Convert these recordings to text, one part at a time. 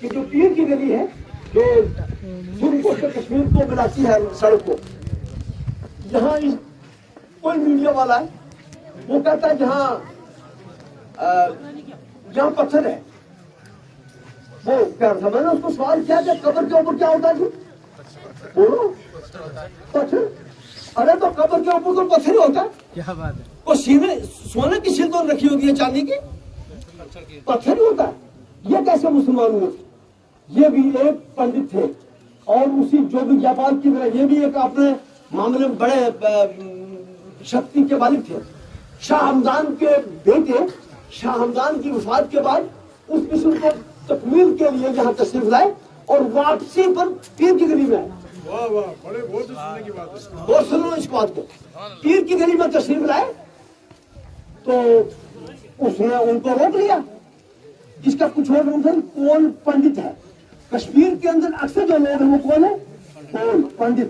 کہ جو پیر کی گلی ہے جو سرخ سے کشمیر کو ملاتی ہے سڑک کو، یہاں کوئی میڈیا والا ہے وہ کہتا ہے جہاں پتھر ہے، وہ کیا تھا، میں نے اس کو سوال کیا کہ قبر کے اوپر کیا ہوتا ہے جی؟ بولو پتھر. ارے تو قبر کے اوپر تو پتھر ہی ہوتا ہے. کیا بات ہے. وہ سینے سونے کی سلطان رکھی ہوتی ہے چاندی کی، پتھر ہی ہوتا ہے. یہ کیسے مسلمان ہوئے؟ یہ بھی ایک پنڈت تھے اور اسی جو بھی جاپال کی طرح یہ بھی ایک اپنے معاملے میں بڑے شکتی کے مالک تھے. شاہ ہمدان کے بیٹے شاہ ہمدان کی وفات کے بعد اس مشن کو تکمیل کے لیے یہاں تشریف لائے اور واپسی پر پیر کی گلی میں آئے. بہت سنو اس بات کو. پیر کی گلی میں تشریف لائے تو اس نے ان کو روک لیا. جس کا کچھ اور کون پنڈت ہے کشمیر کے اندر اکثر جو لوگ ہیں وہ کون ہے؟ کون پنڈت.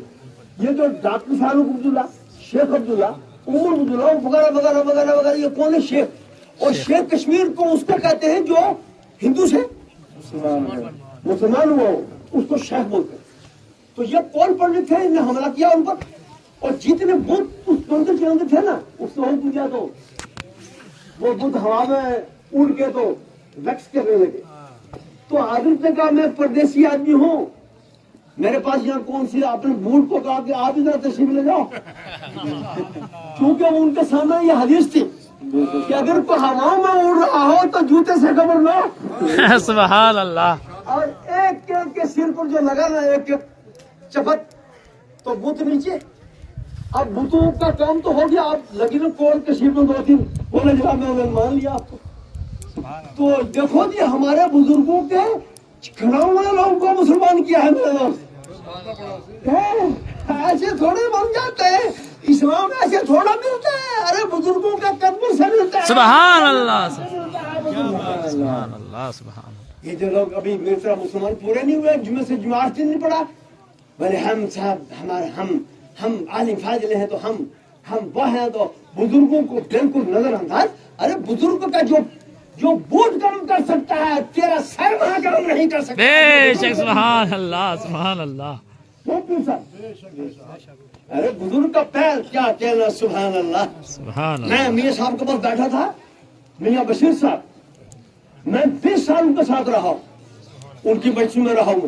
یہ جو ڈاکٹر فاروق عبداللہ، شیخ عبداللہ، عمر عبداللہ وغیرہ وغیرہ وغیرہ وغیرہ، یہ کون ہے؟ شیخ. اور شیخ کشمیر کو اس کو کہتے ہیں جو ہندو سے مسلمان ہوا ہو اس کو شیخ بولتے ہیں. تو یہ کون پنڈت تھے؟ انہیں حملہ کیا ان پر اور جتنے بدھ اس مندر کے اندر تھے نا اس نے حکم دیا تو وہ بدھ ہوا میں اڑ کے تو ویکس کرنے لگے. تو عادت نے کہا میں پردیسی آدمی ہوں، میرے پاس یہاں کون سی، اپنے بوٹ کو کہا کہ آپ ادھر تشریف لے جاؤ. کیونکہ ان کے سامنے یہ حدیث تھی کہ اگر کوئی ہواؤں میں اڑ رہا ہو تو جوتے سے خبر لو. سبحان اللہ. اور ایک کے سر پر جو لگا نا ایک چپت تو بت نیچے. اب بتوں کا کام تو ہو گیا، آپ لگی نا کون کشمیر میں 2-3 بولے جواب میں مان لیا آپ کو. تو دیکھو جی ہمارے بزرگوں کے کھڑاؤں والے لوگوں کو مسلمان کیا ہے میرے دوست. ایسے تھوڑے بن جاتے ہیں، اسلام ایسے تھوڑا ملتا ہے. ارے بزرگوں کا قدم سے ملتا ہے. سبحان اللہ سبحان اللہ سبحان. یہ جو لوگ ابھی میری طرح مسلمان پورے نہیں ہوئے، جمعے سے جمعہ نہیں پڑا، بولے ہم صاحب ہمارے ہم عالم فاضل ہیں تو ہم وہ ہیں تو بزرگوں کو بالکل نظر انداز. ارے بزرگ کا جو بوٹ کام کر سکتا ہے تیرا سر وہاں کام نہیں کر سکتا. بے شک. سبحان اللہ سبحان اللہ. ارے بزرگ کا پیر کیا کہنا. سبحان اللہ سبحان اللہ. میں میاں صاحب کے پاس بیٹھا تھا، میاں بشیر صاحب، میں 20 سال ان کے ساتھ رہا ہوں، ان کی بچی میں رہا ہوں.